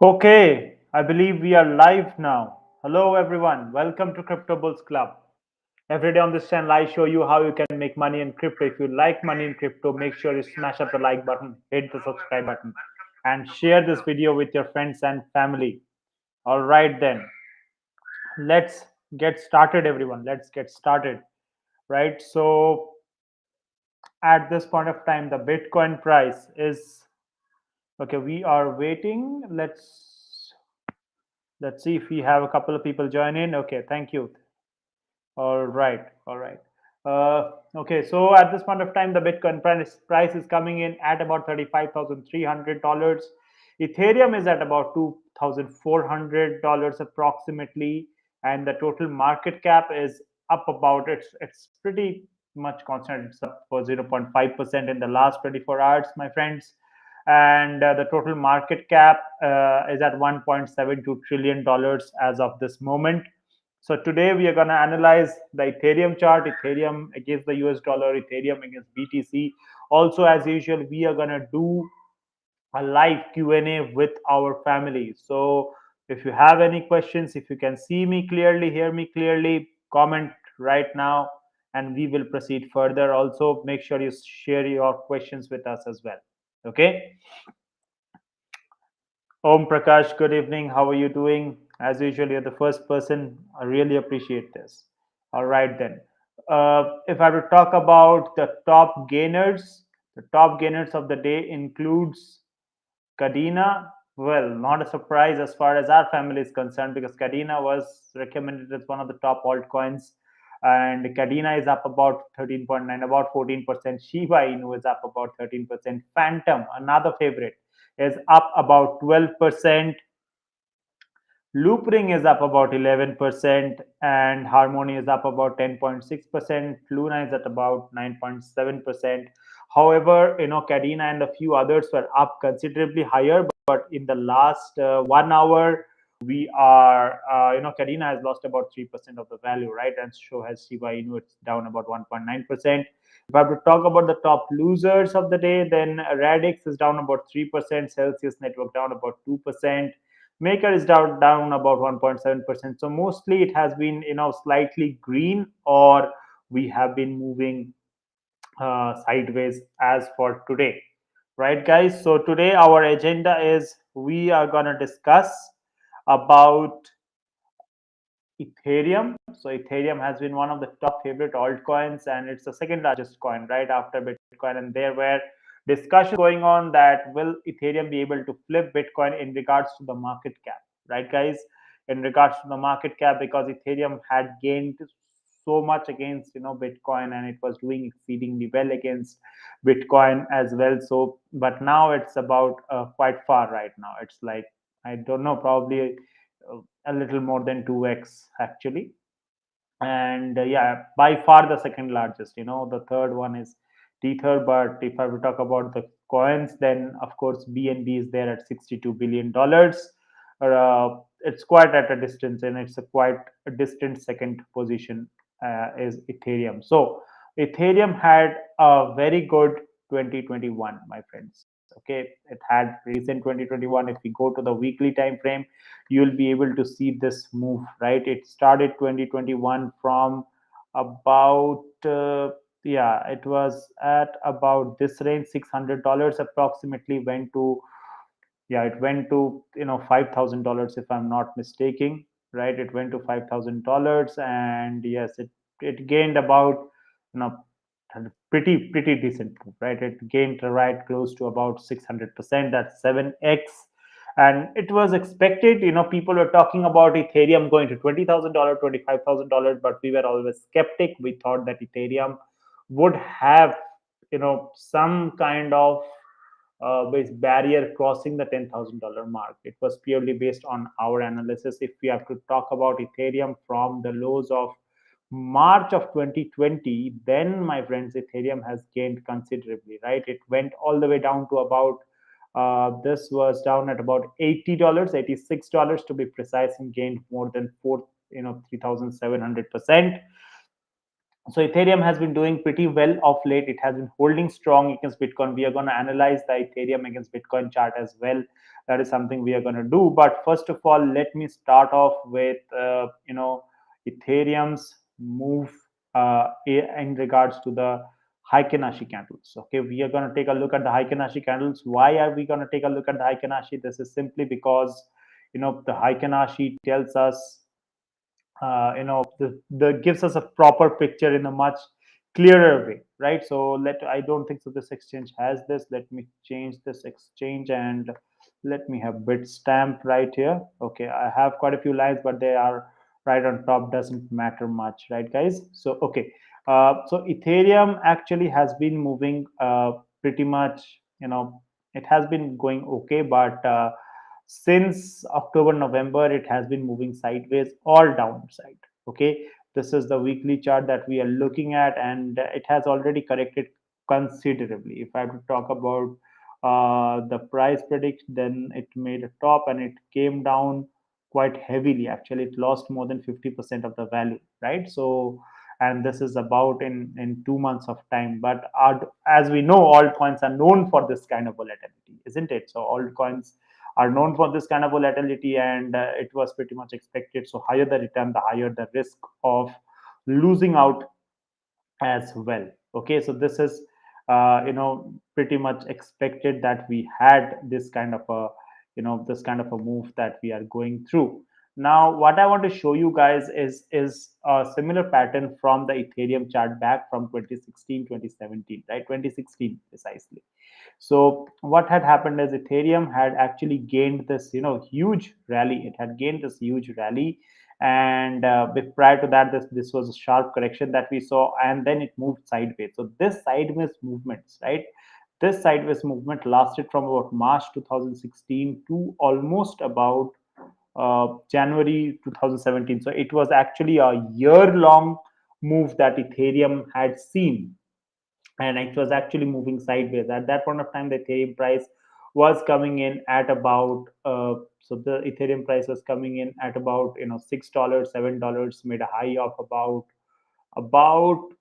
Okay, I believe we are live now. Hello, everyone. Welcome to Crypto Bulls Club. Every day on this channel, I show you how you can make money in crypto. If you like money in crypto, make sure you smash up the like button, hit the subscribe button, and share this video with your friends and family. All right, then let's get started, everyone. Let's get started. Right. So, at this point of time, the Bitcoin price is okay. We are waiting. Let's see if we have a couple of people join in. Okay, thank you. All right, all right. Okay, so at this point of time, the Bitcoin price is coming in at about $35,300. Ethereum is at about $2,400 approximately, and the total market cap is up about it's pretty much constant. It's up for 0.5% in the last 24 hours, my friends. And the total market cap is at $1.72 trillion as of this moment. So today we are going to analyze the Ethereum chart, Ethereum against the US dollar, Ethereum against BTC. Also, as usual, we are going to do a live Q&A with our family. So if you have any questions, if you can see me clearly, hear me clearly, comment right now and we will proceed further. Also, make sure you share your questions with us as well. Okay. Om Prakash, good evening. How are you doing? As usual, you're the first person. I really appreciate this. All right, then. If I were to talk about the top gainers of the day includes Kadena. Well, not a surprise as far as our family is concerned because Kadena was recommended as one of the top altcoins. And Kadena is up about 13.9, about 14%. Shiba Inu is up about 13%. Phantom, another favorite, is up about 12%. Loopring is up about 11%, and Harmony is up about 10.6%. Luna is at about 9.7%. However, Cadena and a few others were up considerably higher, but in the last 1 hour, we are, Cadena has lost about 3% of the value, right? And so has Shiba Inu, it's down about 1.9%. If I were to talk about the top losers of the day, then Radix is down about 3%, Celsius Network down about 2%. Maker is down about 1.7%. So mostly it has been slightly green, or we have been moving sideways as for today, right, guys? So today our agenda is we are gonna discuss about Ethereum. So Ethereum has been one of the top favorite altcoins, and it's the second largest coin right after Bitcoin. And there were discussions going on that will Ethereum be able to flip Bitcoin in regards to the market cap, right, guys? In regards to the market cap, because Ethereum had gained so much against Bitcoin, and it was doing exceedingly well against Bitcoin as well. So, but now it's about quite far right now. It's like I don't know, probably a little more than 2x actually. And yeah, by far the second largest. The third one is Tether. But if I will talk about the coins, then of course BNB is there at $62 billion. It's quite at a distance, and it's a quite a distant second position is Ethereum. So Ethereum had a very good 2021, my friends. Okay, it had recent 2021. If we go to the weekly time frame, you'll be able to see this move, right? It started 2021 from about yeah, it was at about this range, $600 approximately. Went to, yeah, it went to $5,000 if I'm not mistaken, right? It went to $5,000, and yes, it gained about you know pretty decent move, right? It gained right close to about 600%. That's 7x. And it was expected. People were talking about Ethereum going to $20,000, $25,000, but we were always skeptic. We thought that Ethereum would have some kind of base barrier crossing the $10,000 mark. It was purely based on our analysis. If we have to talk about Ethereum from the lows of March of 2020, then my friends, Ethereum has gained considerably, right? It went all the way down to about this was down at about $80, $86 to be precise, and gained more than 3,700%. So Ethereum has been doing pretty well of late. It has been holding strong against Bitcoin. We are going to analyze the Ethereum against Bitcoin chart as well. That is something we are going to do. But first of all, let me start off with Ethereum's move in regards to the Fibonacci candles. Okay, we are going to take a look at the Fibonacci candles. Why are we going to take a look at the Fibonacci? This is simply because the Fibonacci tells us the gives us a proper picture in a much clearer way, right? So I don't think so this exchange has this. Let me change this exchange and let me have Bitstamp right here. Okay, I have quite a few lines, but they are right on top, doesn't matter much, right guys? So okay, so Ethereum actually has been moving pretty much, it has been going okay, but since October, November, it has been moving sideways or downside. Okay, this is the weekly chart that we are looking at, and it has already corrected considerably. If I have to talk about the price prediction, then it made a top and it came down quite heavily. Actually, it lost more than 50% of the value, right? So, and this is about in 2 months of time. But as we know, altcoins are known for this kind of volatility, isn't it? So altcoins are known for this kind of volatility, and it was pretty much expected. So higher the return, the higher the risk of losing out as well. Okay, so this is pretty much expected that we had this kind of a this kind of a move that we are going through. Now what I want to show you guys is a similar pattern from the Ethereum chart back from 2016, 2017, right? 2016 precisely. So what had happened is Ethereum had actually gained this, huge rally. It had gained this huge rally, and prior to that, this was a sharp correction that we saw, and then it moved sideways. So this sideways movements, right? This sideways movement lasted from about March 2016 to almost about January 2017. So it was actually a year-long move that Ethereum had seen, and it was actually moving sideways. At that point of time, the Ethereum price was coming in at about the Ethereum price was coming in at about $6, $7, made a high of about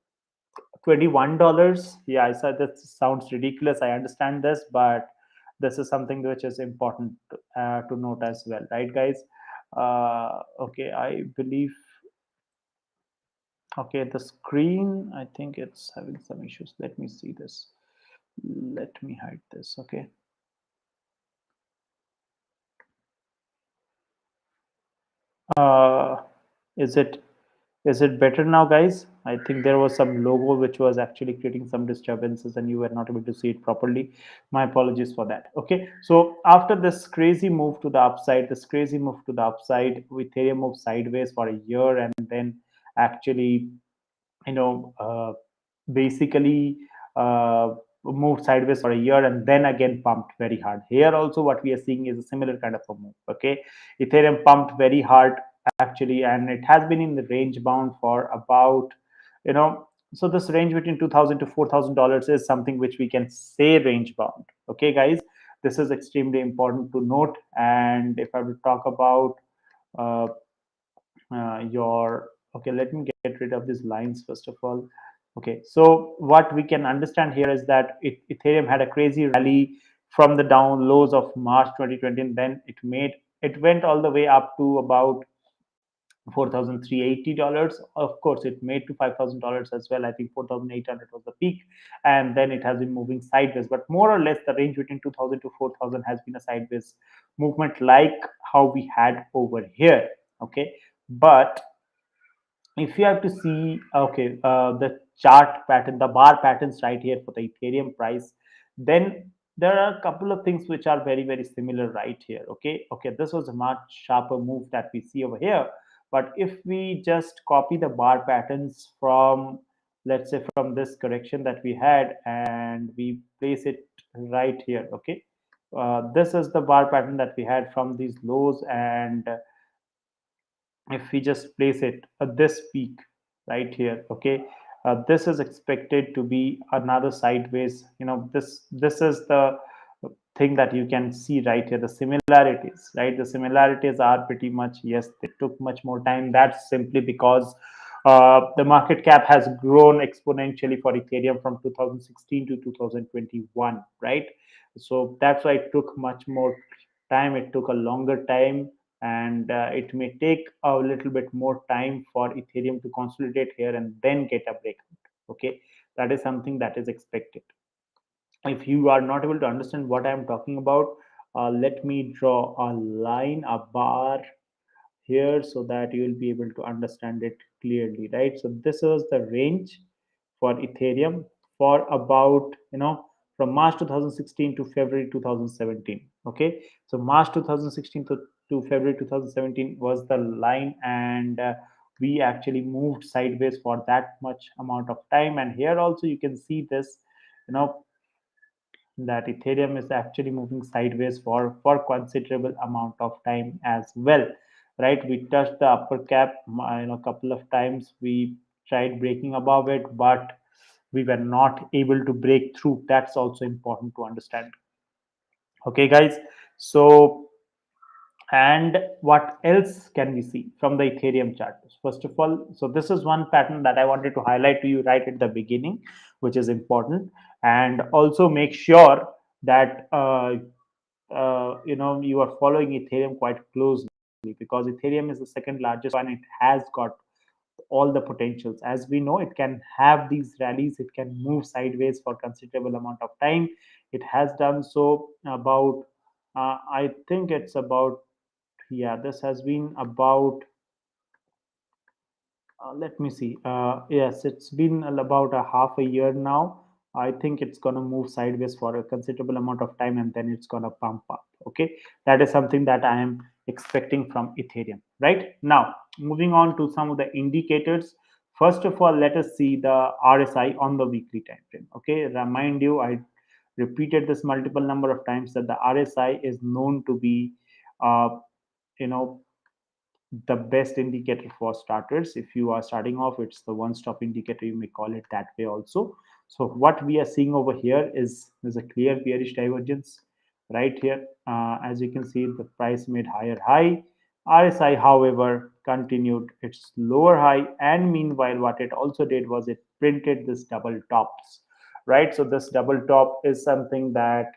$21. Yeah, I said that sounds ridiculous. I understand this, but this is something which is important to note as well, right, guys? Okay, I believe. Okay, the screen, I think it's having some issues. Let me see this. Let me hide this. Okay. Uh, is it better now, guys? I think there was some logo which was actually creating some disturbances and you were not able to see it properly. My apologies for that. Okay, so after this crazy move to the upside, Ethereum moved sideways for a year and then actually you know uh, basically moved sideways for a year and then again pumped very hard. Here also what we are seeing is a similar kind of a move. Okay, Ethereum pumped very hard actually, and it has been in the range bound for about so this range between 2000 to $4,000 is something which we can say range bound. Okay guys, this is extremely important to note. And if I will talk about uh, your okay, let me get rid of these lines first of all. Okay, so what we can understand here is that Ethereum had a crazy rally from the down lows of March 2020, and then it went all the way up to about $4,380. Of course, it made to $5,000 as well. I think 4,800 was the peak, and then it has been moving sideways. But more or less, the range between 2,000 to 4,000 has been a sideways movement, like how we had over here. Okay, but if you have to see okay the chart pattern, the bar patterns right here for the Ethereum price, then there are a couple of things which are very very similar right here. Okay, this was a much sharper move that we see over here. But if we just copy the bar patterns from, let's say, from this correction that we had, and we place it right here. Okay, this is the bar pattern that we had from these lows, and if we just place it at this peak right here. Okay, this is expected to be another sideways. This is the thing that you can see right here, the similarities, right? The similarities are pretty much, yes, they took much more time. That's simply because The market cap has grown exponentially for Ethereum from 2016 to 2021, right? So that's why it took much more time. It took a longer time, and it may take a little bit more time for Ethereum to consolidate here and then get a breakout. Okay, that is something that is expected. If you are not able to understand what I am talking about, let me draw a line, a bar here, so that you will be able to understand it clearly, right? So this is the range for Ethereum for about, from March 2016 to February 2017. Okay, so March 2016 to February 2017 was the line, and we actually moved sideways for that much amount of time. And here also you can see this, you know that Ethereum is actually moving sideways for considerable amount of time as well, right? We touched the upper cap, a couple of times. We tried breaking above it, but we were not able to break through. That's also important to understand. Okay, guys. So, and what else can we see from the Ethereum chart? First of all, so this is one pattern that I wanted to highlight to you right at the beginning, which is important. And also make sure that you are following Ethereum quite closely, because Ethereum is the second largest one. It has got all the potentials. As we know, it can have these rallies, it can move sideways for considerable amount of time. It has done so about, I think it's about, yeah, this has been about, let me see. Yes, it's been about a half a year now. I think it's going to move sideways for a considerable amount of time, and then it's going to pump up. Okay, that is something that I am expecting from Ethereum. Right now, moving on to some of the indicators. First of all, let us see the RSI on the weekly time frame. Okay, remind you, I repeated this multiple number of times that the RSI is known to be, uh, you know, the best indicator for starters. If you are starting off, it's the one stop indicator, you may call it that way also. So what we are seeing over here is there's a clear bearish divergence right here. As you can see, the price made higher high. RSI, however, continued its lower high, and meanwhile what it also did was it printed this double tops, right? So this double top is something that,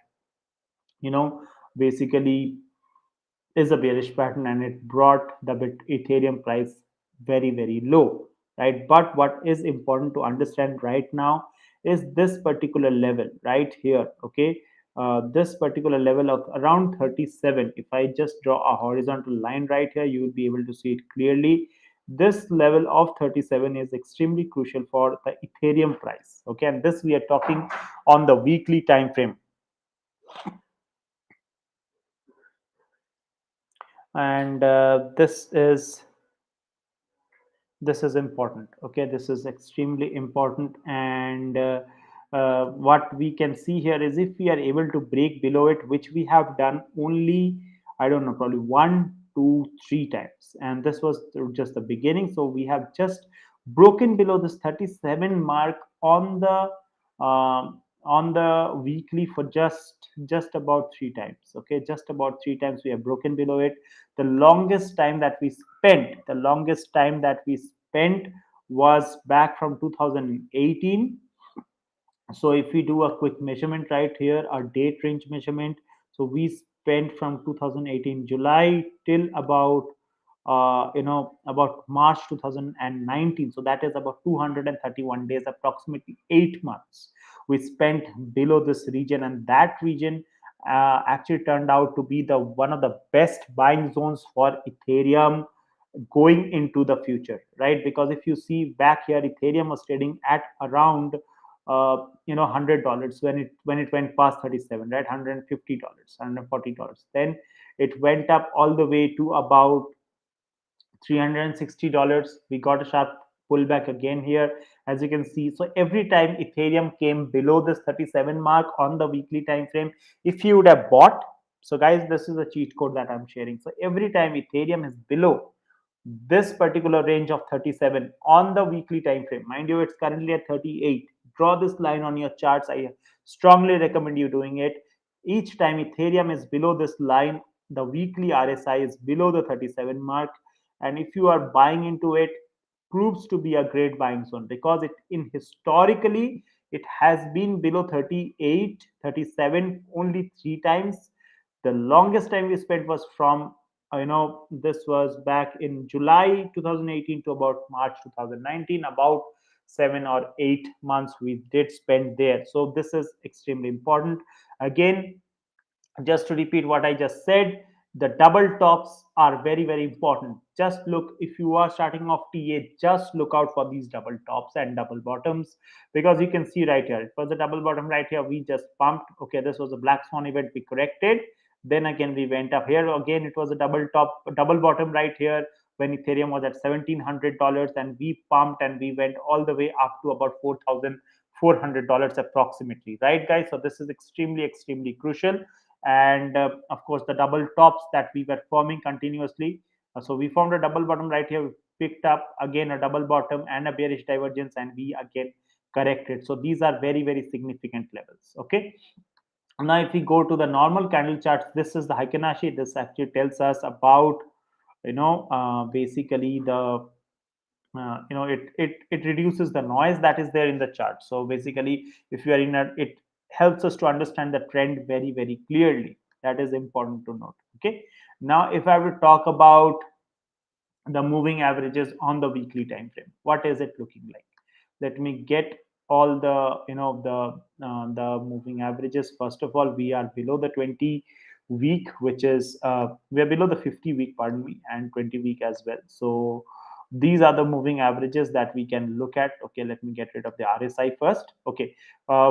you know basically is a bearish pattern, and it brought the Ethereum price very, very low, right? But what is important to understand right now is this particular level right here. Okay, this particular level of around 37. If I just draw a horizontal line right here, you will be able to see it clearly. This level of 37 is extremely crucial for the Ethereum price. Okay, and this we are talking on the weekly time frame. And this is important. Okay, this is extremely important. And what we can see here is, if we are able to break below it, which we have done only, I don't know, probably 1 2 3 times, and this was just the beginning. So we have just broken below this 37 mark on the weekly for just about 3 times. Okay, just about 3 times we have broken below it. The longest time that we spent was back from 2018. So if we do a quick measurement right here, our date range measurement, so we spent from 2018 July till about March 2019. So that is about 231 days, approximately 8 months we spent below this region. And that region actually turned out to be the one of the best buying zones for Ethereum going into the future, right? Because if you see back here, Ethereum was trading at around $100 when it went past 37, right? $150, $140. Then it went up all the way to about $360. We got a sharp pullback again here, as you can see. So every time Ethereum came below this 37 mark on the weekly time frame, if you would have bought, so guys, this is a cheat code that I'm sharing. So every time Ethereum is below this particular range of 37 on the weekly time frame, mind you, it's currently at 38. Draw this line on your charts. I strongly recommend you doing it. Each time Ethereum is below this line, the weekly RSI is below the 37 mark, and if you are buying into it, proves to be a great buying zone, because it in historically it has been below 38, 37 only 3 times. The longest time we spent was from this was back in July 2018 to about March 2019, about 7 or 8 months we did spend there. So this is extremely important. Again, just to repeat what I just said, the double tops are very, very important. Just look, if you are starting off TA, just look out for these double tops and double bottoms, because you can see right here, it was a double bottom right here. We just pumped. Okay, this was a black swan event. We corrected. Then again, we went up here. Again, it was a double top, double bottom right here when Ethereum was at $1,700, and we pumped and we went all the way up to about $4,400 approximately, right, guys? So this is extremely, extremely crucial. And of course, the double tops that we were forming continuously. So we formed a double bottom right here, picked up again a double bottom and a bearish divergence, and we again corrected. So these are very, very significant levels. Okay, now if we go to the normal candle charts, this is the Fibonacci. This actually tells us about basically the it reduces the noise that is there in the chart. So basically, if you are in a, it helps us to understand the trend very, very clearly. That is important to note. Okay, now if I will talk about the moving averages on the weekly time frame, what is it looking like? Let me get all the the moving averages. First of all, we are below the 20 week, which is we are below the 50 week, pardon me, and 20 week as well. So these are the moving averages that we can look at. Okay, let me get rid of the RSI first. Okay,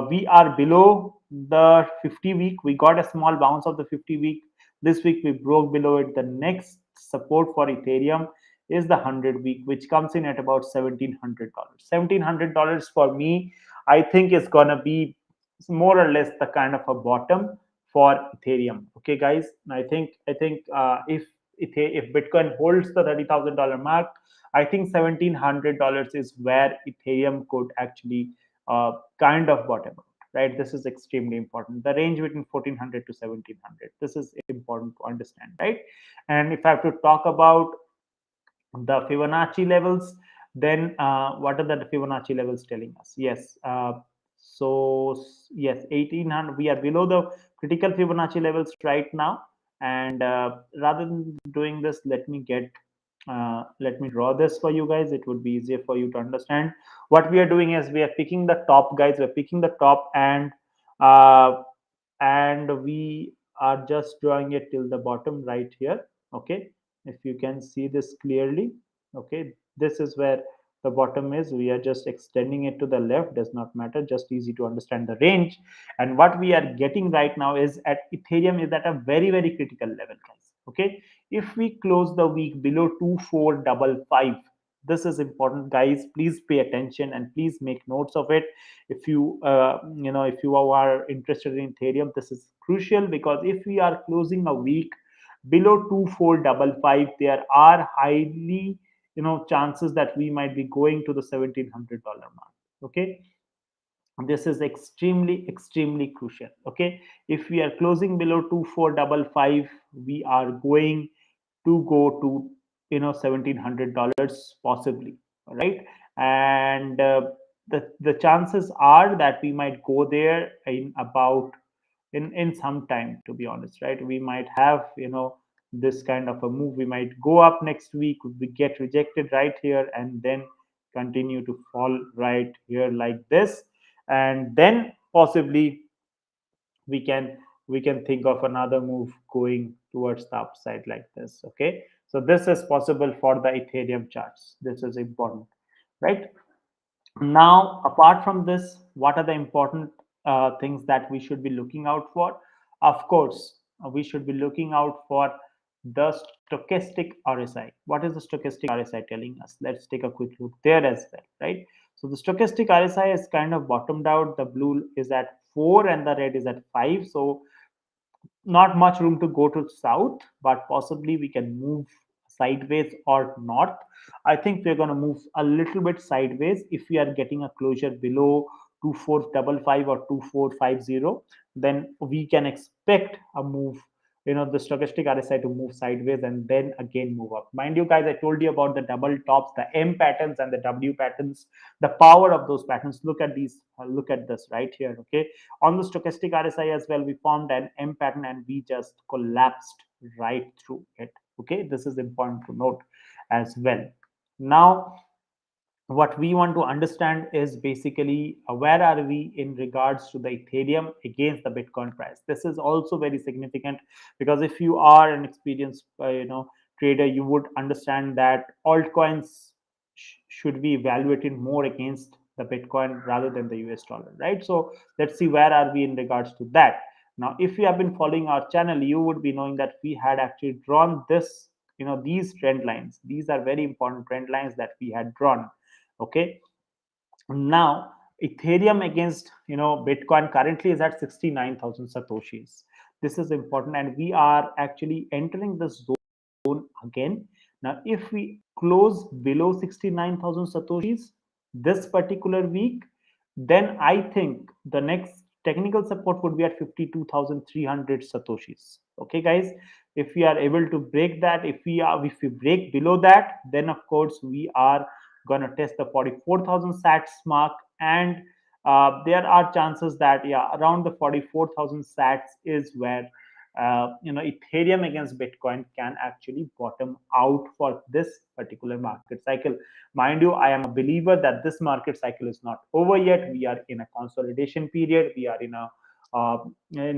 we are below the 50 week. We got a small bounce of the 50 week. This week we broke below it. The next support for Ethereum is the 100 week, which comes in at about $1,700. $1,700 for me, I think, is gonna be more or less the kind of a bottom for Ethereum. Okay, guys, I think if Bitcoin holds the $30,000 mark, I think $1,700 is where Ethereum could actually kind of bottom out. Right, this is extremely important. The range between 1,400 to 1,700. This is important to understand, right? And if I have to talk about the Fibonacci levels, then what are the Fibonacci levels telling us? Yes, yes, 1,800. We are below the critical Fibonacci levels right now. And rather than doing this, let me draw this for you guys. It would be easier for you to understand. What we are doing is we are picking the top, guys. We're picking the top, uh, and we are just drawing it till the bottom right here. Okay, if you can see this clearly. Okay, this is where the bottom is. We are just extending it to the left, does not matter, just easy to understand the range. And what we are getting right now is at Ethereum is at a very, very critical level, guys. Okay, if we close the week below 2455, this is important, guys. Please pay attention and please make notes of it. If you if you are interested in Ethereum, this is crucial, because if we are closing a week below 2455, there are highly chances that we might be going to the $1,700 mark. Okay, this is extremely, extremely crucial. Okay, if we are closing below 2455, we are going to go to $1,700 possibly. All right, and the chances are that we might go there in about in some time, to be honest, right? We might have this kind of a move. We might go up next week, we get rejected right here, and then continue to fall right here like this, and then possibly we can think of another move going towards the upside like this. Okay, so this is possible for the Ethereum charts. This is important, right? Now, apart from this, what are the important things that we should be looking out for? Of course, we should be looking out for the stochastic RSI. What is the stochastic RSI telling us? Let's take a quick look there as well, right? So the stochastic RSI is kind of bottomed out. The blue is at 4 and the red is at 5. So not much room to go to south, but possibly we can move sideways or north. I think we're going to move a little bit sideways if we are getting a closure below 2455 or 2450. Then we can expect a move the stochastic RSI to move sideways and then again move up. Mind you, guys, I told you about the double tops, the M patterns and the W patterns, the power of those patterns. Look at these, look at this right here. Okay, on the stochastic RSI as well, we formed an M pattern and we just collapsed right through it. Okay, this is important to note as well. Now, what we want to understand is basically where are we in regards to the Ethereum against the Bitcoin price. This is also very significant, because if you are an experienced trader, you would understand that altcoins should be evaluated more against the Bitcoin rather than the US dollar, right? So let's see where are we in regards to that. Now, if you have been following our channel, you would be knowing that we had actually drawn this, these trend lines. These are very important trend lines that we had drawn. Okay, now Ethereum against Bitcoin currently is at 69,000 satoshis. This is important, and we are actually entering this zone again. Now, if we close below 69,000 satoshis this particular week, then I think the next technical support would be at 52,300 satoshis. Okay, guys, if we are able to break that, if we break below that, then of course we are going to test the 44,000 sats mark, and there are chances that around the 44,000 sats is where Ethereum against Bitcoin can actually bottom out for this particular market cycle. Mind you, I am a believer that this market cycle is not over yet. We are in a consolidation period. We are in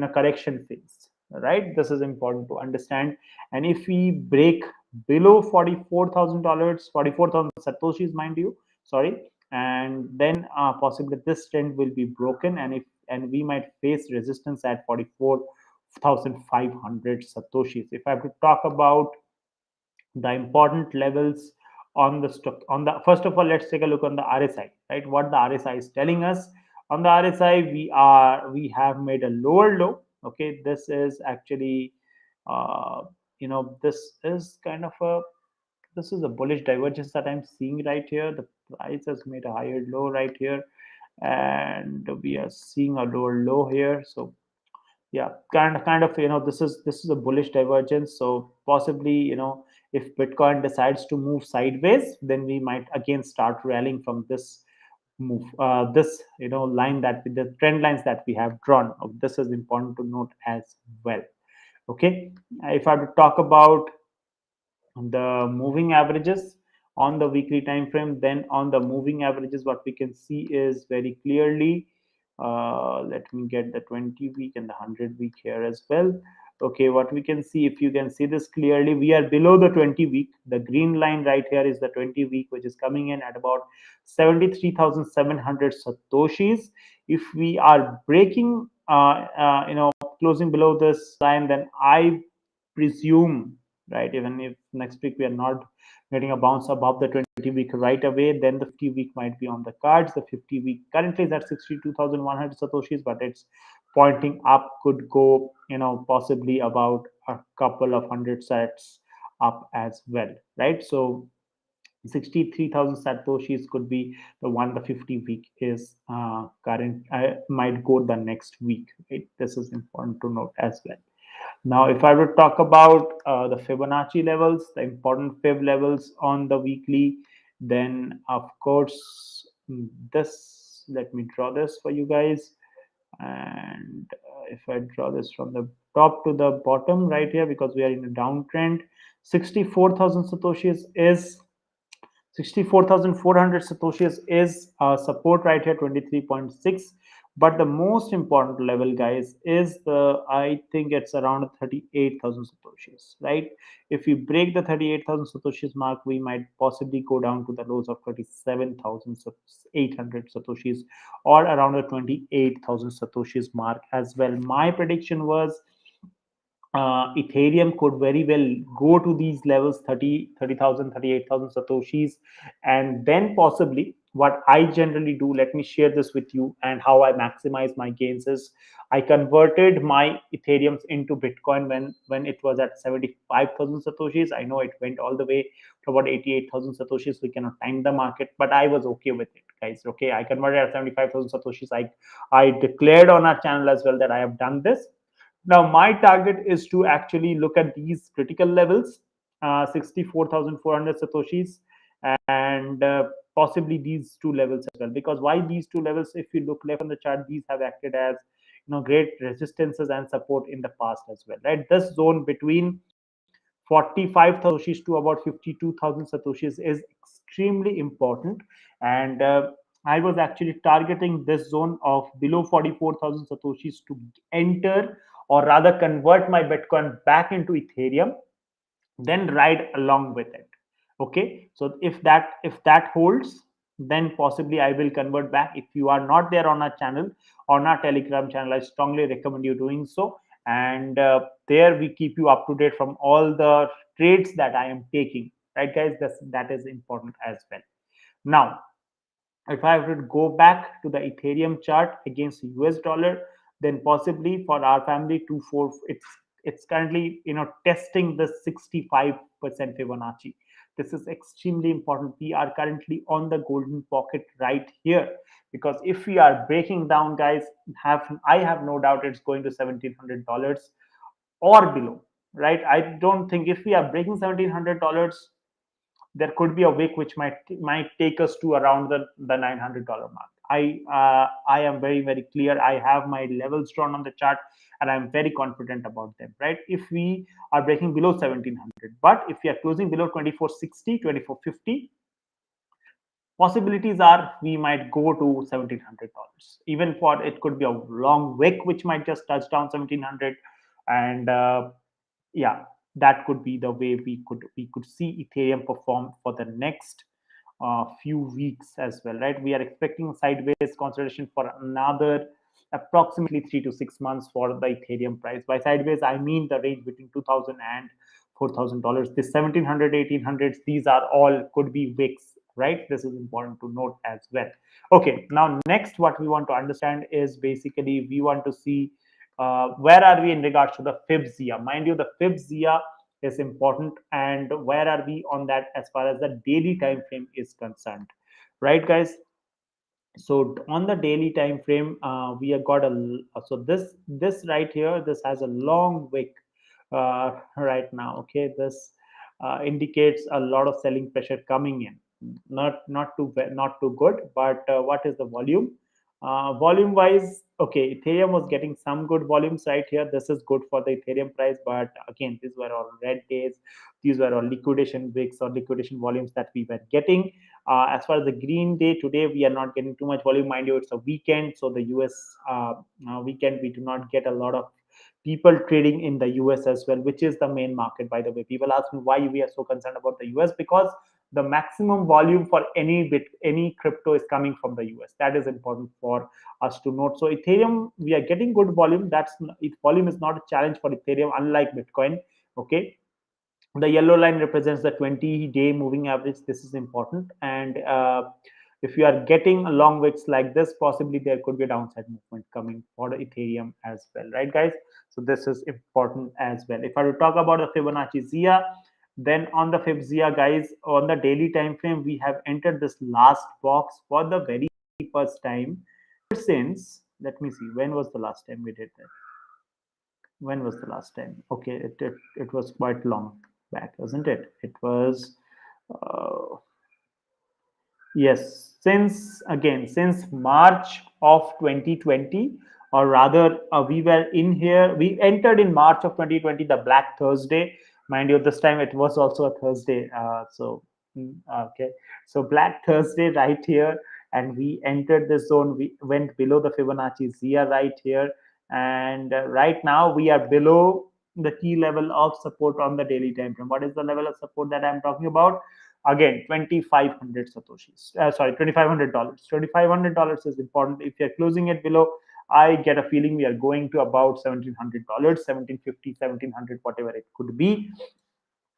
a correction phase, right? This is important to understand. And if we break below $44,000, 44,000 satoshis, mind you, sorry, and then possibly this trend will be broken, and we might face resistance at 44,500 satoshis. If I have to talk about the important levels on the stock, first of all, let's take a look on the RSI, right? What the RSI is telling us. On the RSI, we have made a lower low. Okay, this is actually this is kind of a, this is a bullish divergence that I'm seeing right here. The price has made a higher low right here, and we are seeing a lower low here. So yeah, kind of this is a bullish divergence. So possibly if Bitcoin decides to move sideways, then we might again start rallying from this move, this line, that the trend lines that we have drawn. This is important to note as well. Okay, if I have to talk about the moving averages on the weekly time frame, then on the moving averages, what we can see is very clearly, let me get the 20 week and the 100 week here as well. Okay, what we can see, if you can see this clearly, we are below the 20 week. The green line right here is the 20 week, which is coming in at about 73,700 satoshis. If we are breaking closing below this line, then I presume, right, even if next week we are not getting a bounce above the 20 week right away, then the 50 week might be on the cards. The 50 week currently is at 62,100 satoshis, but it's pointing up, could go possibly about a couple of hundred sats up as well, right? So 63,000 satoshis could be the one. The 50 week is current, might go the next week, right? This is important to note as well. Now, if I would talk about the Fibonacci levels, the important Fib levels on the weekly, then of course this, let me draw this for you guys. And if I draw this from the top to the bottom right here, because we are in a downtrend, 64,000 satoshis is 64,400 satoshis is support right here, 23.6. But the most important level, guys, is the, I think it's around 38,000 satoshis, right? If we break the 38,000 satoshis mark, we might possibly go down to the lows of 37,800 satoshis, or around the 28,000 satoshis mark as well. My prediction was Ethereum could very well go to these levels, 30,000, 38,000 satoshis, and then possibly what I generally do, let me share this with you, and how I maximize my gains is I converted my Ethereums into Bitcoin when it was at 75,000 satoshis. I know it went all the way to about 88,000 satoshis. We cannot time the market, but I was okay with it, guys. Okay, I converted at 75,000 satoshis. I declared on our channel as well that I have done this. Now my target is to actually look at these critical levels, 64,400 satoshis, and possibly these two levels as well. Because why these two levels? If you look left on the chart, these have acted as great resistances and support in the past as well, right? This zone between 45,000 satoshis to about 52,000 satoshis is extremely important. And I was actually targeting this zone of below 44,000 satoshis to enter, or rather convert my Bitcoin back into Ethereum, then ride along with it. Okay, so if that holds, then possibly I will convert back. If you are not there on our channel, on our Telegram channel, I strongly recommend you doing so. And there we keep you up to date from all the trades that I am taking, right guys? That is important as well. Now if I would go back to the Ethereum chart against US dollar, then possibly for our family 2 4, it's currently testing the 65% Fibonacci. This is extremely important. We are currently on the golden pocket right here, because if we are breaking down, guys, I have no doubt it's going to $1,700 or below, right? I don't think if we are breaking $1,700, there could be a wick which might take us to around the $900 mark. I am very clear. I have my levels drawn on the chart, and I'm very confident about them, right? If we are breaking below 1700, but if we are closing below 2460, 2450, possibilities are we might go to $1,700. Even for it could be a long wick which might just touch down 1700. And yeah, that could be the way we could see Ethereum perform for the next few weeks as well, right? We are expecting sideways consolidation for another approximately 3 to 6 months for the Ethereum price. By sideways, I mean the range between 2,000 and $4,000. This 1700, 1800s, these are all could be wicks, right? This is important to note as well. Okay, now next, what we want to understand is basically we want to see where are we in regards to the Fibs. Mind you, the Fibs is important, and where are we on that as far as the daily time frame is concerned, right guys? So on the daily time frame, we have got so this right here, this has a long wick right now. Okay, this indicates a lot of selling pressure coming in. Not too good, but what is the volume? Volume wise, okay, Ethereum was getting some good volumes right here. This is good for the Ethereum price, but again, these were all red days. These were all liquidation wicks or liquidation volumes that we were getting. As far as the green day today, we are not getting too much volume. Mind you, it's a weekend, so the US weekend, we do not get a lot of people trading in the US as well, which is the main market. By the way, people ask me why we are so concerned about the US, because the maximum volume for any crypto is coming from the US. That is important for us to note. So Ethereum, we are getting good volume. Volume is not a challenge for Ethereum, unlike Bitcoin. Okay, the yellow line represents the 20-day moving average. This is important. And if you are getting long wicks like this, possibly there could be a downside movement coming for the Ethereum as well, right guys? So this is important as well. If I were to talk about the Fibonacci Zia, then on the Fib Zia, guys, on the daily time frame, we have entered this last box for the very first time since, let me see, when was the last time we did that? When was the last time? Okay, it was quite long back, wasn't it? It was uh, yes, since March of 2020, or rather, we entered in March of 2020, the Black Thursday. Mind you, this time it was also a Thursday. Okay, so Black Thursday right here, and we entered the zone. We went below the Fibonacci Zia right here, and right now we are below the key level of support on the daily time frame. What is the level of support that I'm talking about? Again, 2,500 satoshis, sorry, $2,500. $2,500 is important. If you're closing it below, I get a feeling we are going to about $1,700, 1,750, 1,700, whatever it could be.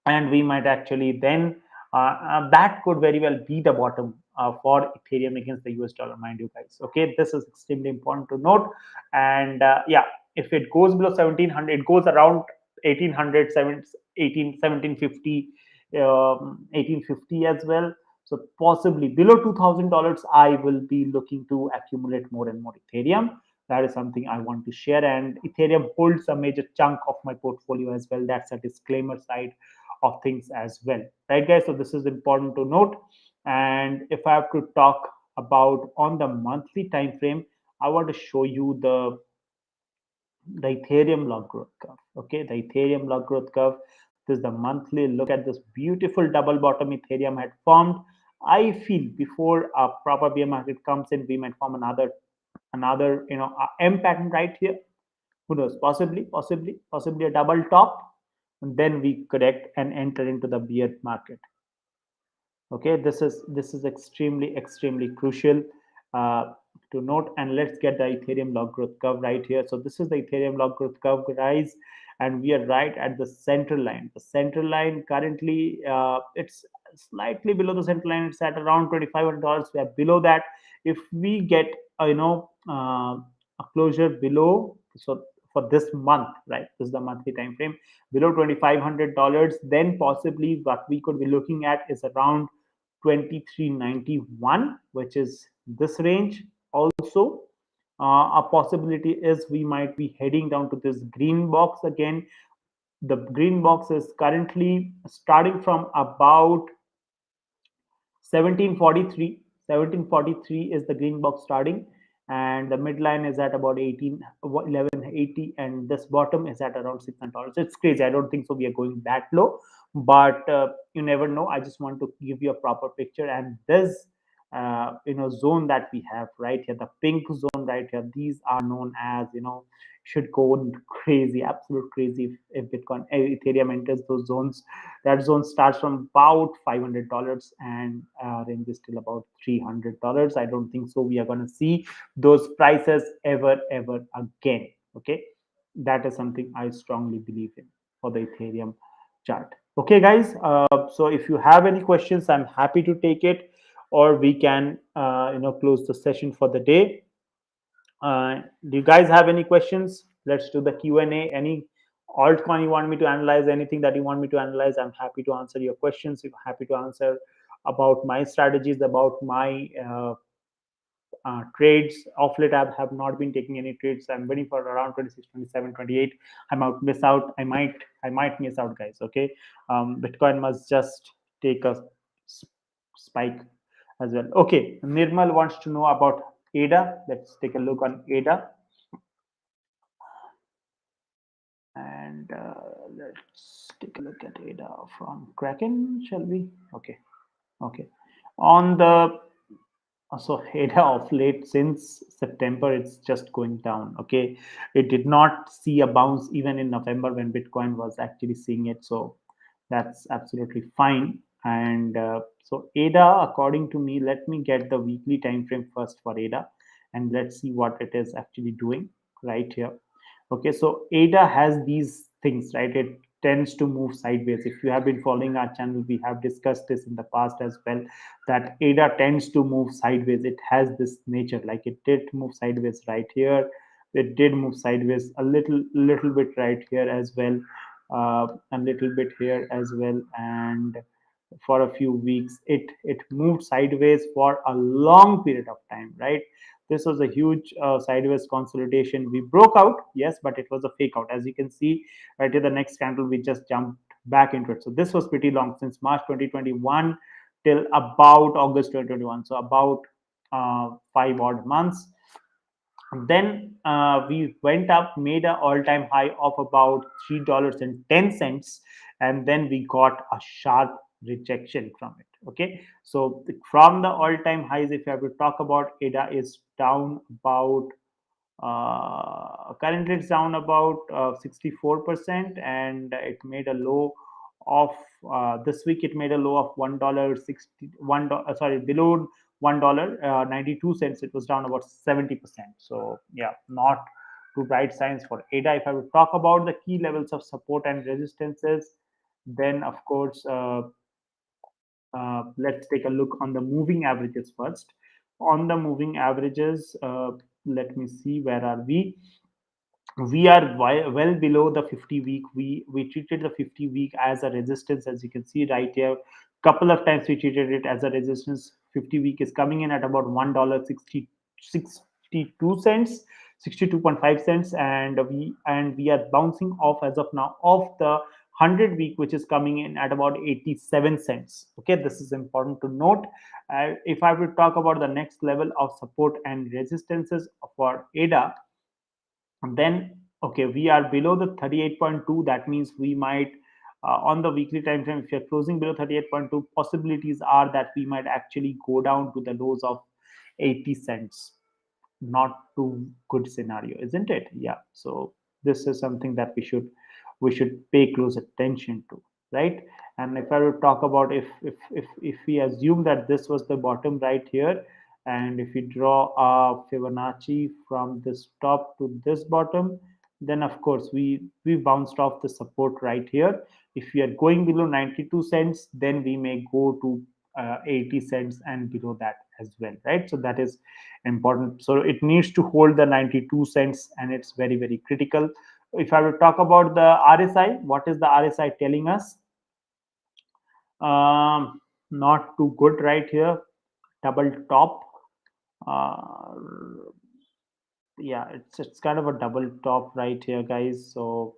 And we might actually then that could very well be the bottom for Ethereum against the US dollar, mind you guys. Okay, this is extremely important to note. And yeah, if it goes below 1,700, it goes around 1,800, 1,750, 1,850 as well. So possibly below $2,000, I will be looking to accumulate more and more Ethereum. that is something I want to share. And Ethereum holds a major chunk of my portfolio as well. That's a disclaimer side of things as well, right, guys? So this is important to note. And if I have to talk about on the monthly time frame, I want to show you the Ethereum log growth curve. Okay, the Ethereum log growth curve. This is the monthly. Look at this beautiful double bottom Ethereum had formed. I feel before a proper bear market comes in, we might form another M pattern right here. Who knows? Possibly a double top, and then we correct and enter into the bear market. Okay, this is extremely crucial to note. And let's get the Ethereum log growth curve right here. So this is the Ethereum log growth curve, guys, and we are right at the center line. The center line currently, it's slightly below the center line. It's at around $2,500. We are below that. If we get a closure below, so for this month, right, this is the monthly time frame, below $2,500, then possibly what we could be looking at is around 2391, which is this range. Also, a possibility is we might be heading down to this green box again. The green box is currently starting from about 1743 is the green box starting, and the midline is at about 1180, and this bottom is at around $600. It's crazy. I don't think so we are going that low, but you never know. I just want to give you a proper picture. And this zone that we have right here, the pink zone right here, these are known as, should go crazy, absolute crazy, if Bitcoin, Ethereum enters those zones. That zone starts from about $500 and ranges till about $300. I don't think so we are going to see those prices ever again. Okay, that is something I strongly believe in for the Ethereum chart. Okay, guys. So if you have any questions, I'm happy to take it, or we can close the session for the day. Do you guys have any questions? Let's do the Q&A. Any altcoin you want me to analyze, anything that you want me to analyze, I'm happy to answer your questions. I'm happy to answer about my strategies, about my trades. Off late, I have not been taking any trades. I'm waiting for around 26, 27, 28. I might miss out. I might miss out, guys. Okay, Bitcoin must just take a spike as well. Okay, Nirmal wants to know about ADA. Let's take a look on ADA. And let's take a look at ADA from Kraken, shall we? Okay. On the so ADA of late, since September, it's just going down. Okay, it did not see a bounce even in November when Bitcoin was actually seeing it. So that's absolutely fine. And so ADA, according to me, let me get the weekly time frame first for ADA, and let's see what it is actually doing right here. Okay, so ADA has these things, right? It tends to move sideways. If you have been following our channel, we have discussed this in the past as well, that ADA tends to move sideways. It has this nature, like it did move sideways right here. It did move sideways a little bit right here as well, a little bit here as well, and for a few weeks it moved sideways for a long period of time, right? This was a huge sideways consolidation. We broke out, yes, but it was a fake out. As you can see right here, the next candle, we just jumped back into it. So this was pretty long, since March 2021 till about August 2021, so about 5 odd months. Then we went up, made an all-time high of about $3.10, and then we got a sharp rejection from it. Okay, so from the all-time highs, if you have to talk about, ADA is down about currently it's down about 64%, and it made a low of this week. It made a low of $1.61. Sorry, below $1 92 cents. It was down about 70%. So yeah, not too bright signs for ADA. If I would talk about the key levels of support and resistances, then of course let's take a look on the moving averages first. On the moving averages, let me see, where are we? We are well below the 50-week. We treated the 50-week as a resistance, as you can see right here. Couple of times we treated it as a resistance. 50-week is coming in at about $1.62. 62.5 cents, and we are bouncing off as of now of the 100 week, which is coming in at about 87 cents. Okay, this is important to note. If I will talk about the next level of support and resistances for ADA, then okay, we are below the 38.2. That means we might on the weekly time frame, if you're closing below 38.2, possibilities are that we might actually go down to the lows of 80 cents. Not too good scenario, isn't it? Yeah, so this is something that we should pay close attention to, right? And if I would talk about, if we assume that this was the bottom right here, and if we draw a Fibonacci from this top to this bottom, then of course we bounced off the support right here. If we are going below 92 cents, then we may go to 80 cents and below that as well, right? So that is important. So it needs to hold the 92 cents, and it's very, very critical. If I will talk about the RSI, what is the RSI telling us? Not too good right here. Double top. Uh, yeah, it's kind of a double top right here, guys. So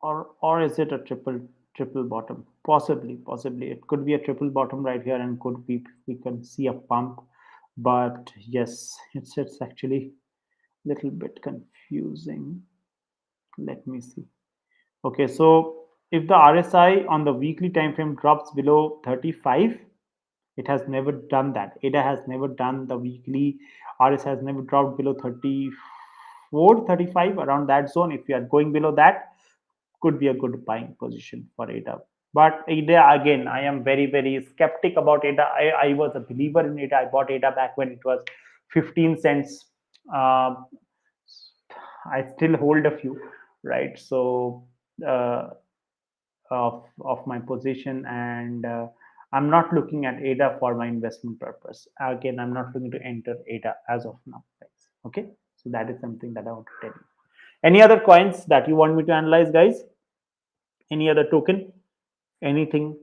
or is it a triple bottom? Possibly it could be a triple bottom right here, and could be we can see a pump. But yes, it's actually a little bit confusing. Let me see. Okay, so if the RSI on the weekly time frame drops below 35, it has never done that. ADA has never done the weekly. RSI has never dropped below 34, 35, around that zone. If you are going below that, could be a good buying position for ADA. But ADA, again, I am very, very skeptic about ADA. I was a believer in ADA. I bought ADA back when it was 15 cents. Uh, I still hold a few, right? So, uh, of my position, and I'm not looking at ADA for my investment purpose. Again, I'm not looking to enter ADA as of now, guys. Okay, so that is something that I want to tell you. Any other coins that you want me to analyze, guys? Any other token? Anything?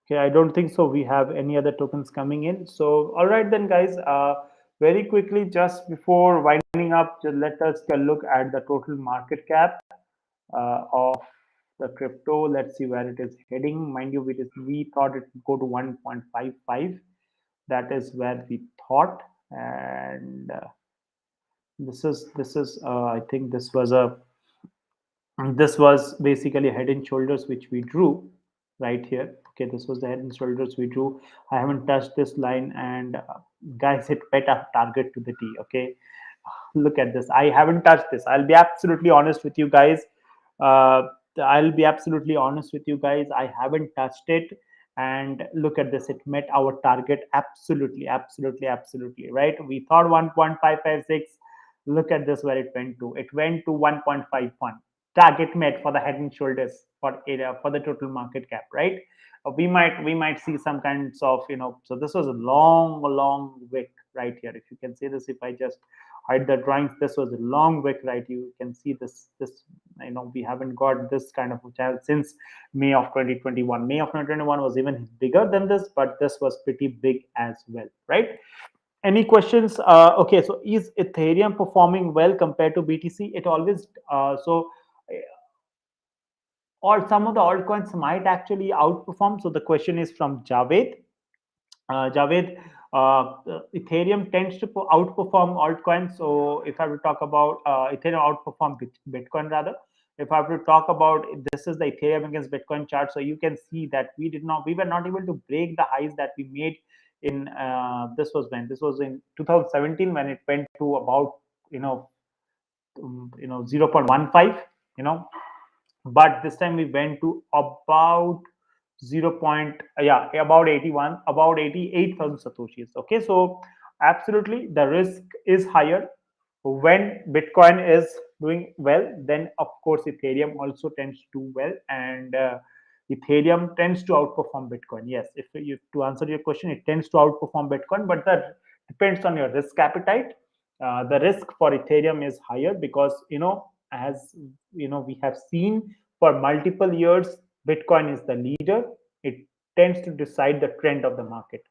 Okay, I don't think so. We have any other tokens coming in. So, all right then, guys. Very quickly, just before winding up, just let us take a look at the total market cap of the crypto. Let's see where it is heading. Mind you, we thought it would go to 1.55. That is where we thought, and this is I think this was basically head and shoulders which we drew right here. Okay, this was the head and shoulders we drew. I haven't touched this line, and guys, it bet a target to the T. Okay, look at this. I haven't touched this. I'll be absolutely honest with you guys. uh, I'll be absolutely honest with you guys. I haven't touched it, and look at this. It met our target absolutely, absolutely, absolutely. Right? We thought 1.556. Look at this where it went to. It went to 1.51. Target met for the head and shoulders for area for the total market cap. Right? We might see some kinds of, so this was a long wick right here. If you can see this, if I just hide the drawings, this was a long wick, right? You can see this we haven't got this kind of a channel since May of 2021. May of 2021 was even bigger than this, but this was pretty big as well, right? Any questions? Okay, so is Ethereum performing well compared to BTC? It always or some of the altcoins might actually outperform. So the question is from Javed. Javed, Ethereum tends to outperform altcoins. So if I will talk about Ethereum outperform Bitcoin rather. If I were to talk about, this is the Ethereum against Bitcoin chart, so you can see that we were not able to break the highs that we made in this was in 2017, when it went to about 0.15, but this time we went to about 0 point, yeah, about 81, about 88,000 satoshis. Okay, so absolutely the risk is higher when Bitcoin is doing well. Then of course Ethereum also tends to do well, and Ethereum tends to outperform Bitcoin. Yes, if you, to answer your question, it tends to outperform Bitcoin, but that depends on your risk appetite. The risk for Ethereum is higher because as we have seen for multiple years, Bitcoin is the leader. It tends to decide the trend of the market.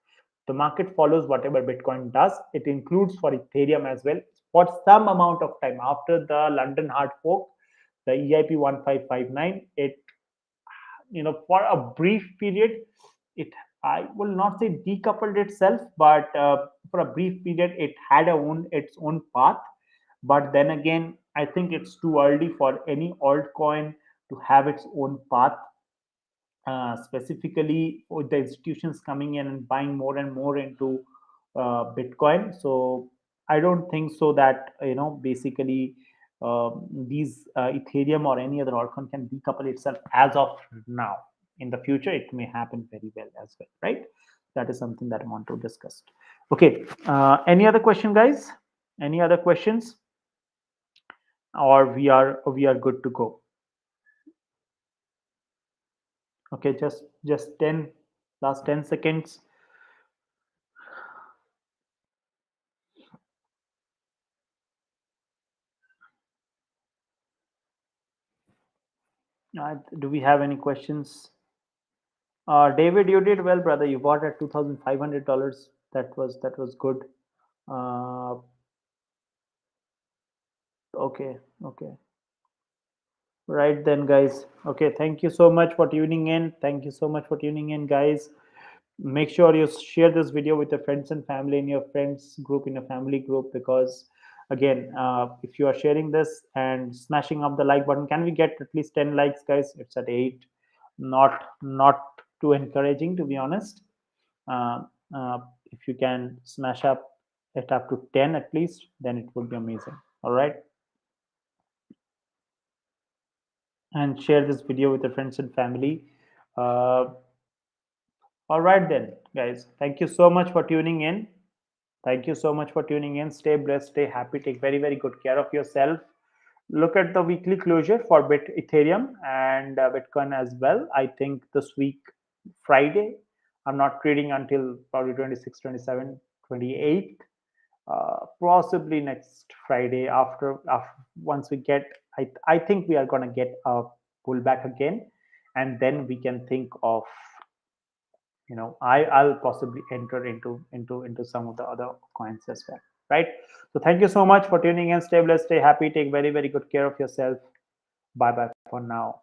The market follows whatever Bitcoin does. It includes for Ethereum as well. For some amount of time after the London hard fork, the EIP 1559, it for a brief period, it, I will not say decoupled itself, but for a brief period it had its own path. But then again, I think it's too early for any altcoin to have its own path, specifically with the institutions coming in and buying more and more into Bitcoin. So I don't think so that basically these Ethereum or any other altcoin can decouple itself as of now. In the future, it may happen very well as well, right? That is something that I want to discuss. Okay. Any other question, guys? Any other questions? Or we are good to go? Okay, just 10 last 10 seconds. Do we have any questions? David, you did well, brother. You bought at $2,500. That was good. Uh, okay, okay. Right then, guys. Okay, thank you so much for tuning in. Thank you so much for tuning in, guys. Make sure you share this video with your friends and family, in your friends group, in your family group, because again, if you are sharing this and smashing up the like button, can we get at least 10 likes, guys? It's at 8. Not too encouraging, to be honest. uh, if you can smash up it up to 10 at least, then it would be amazing. All right, and share this video with your friends and family. uh, all right then, guys, thank you so much for tuning in. Thank you so much for tuning in. Stay blessed, stay happy, take very, very good care of yourself. Look at the weekly closure for Ethereum and Bitcoin as well. I think this week, Friday, I'm not trading until probably 26, 27, 28. Possibly next Friday after once we get, I think we are going to get a pullback again, and then we can think of I'll possibly enter into some of the other coins as well, right? So thank you so much for tuning in. Stay blessed, stay happy, take very, very good care of yourself. Bye bye for now.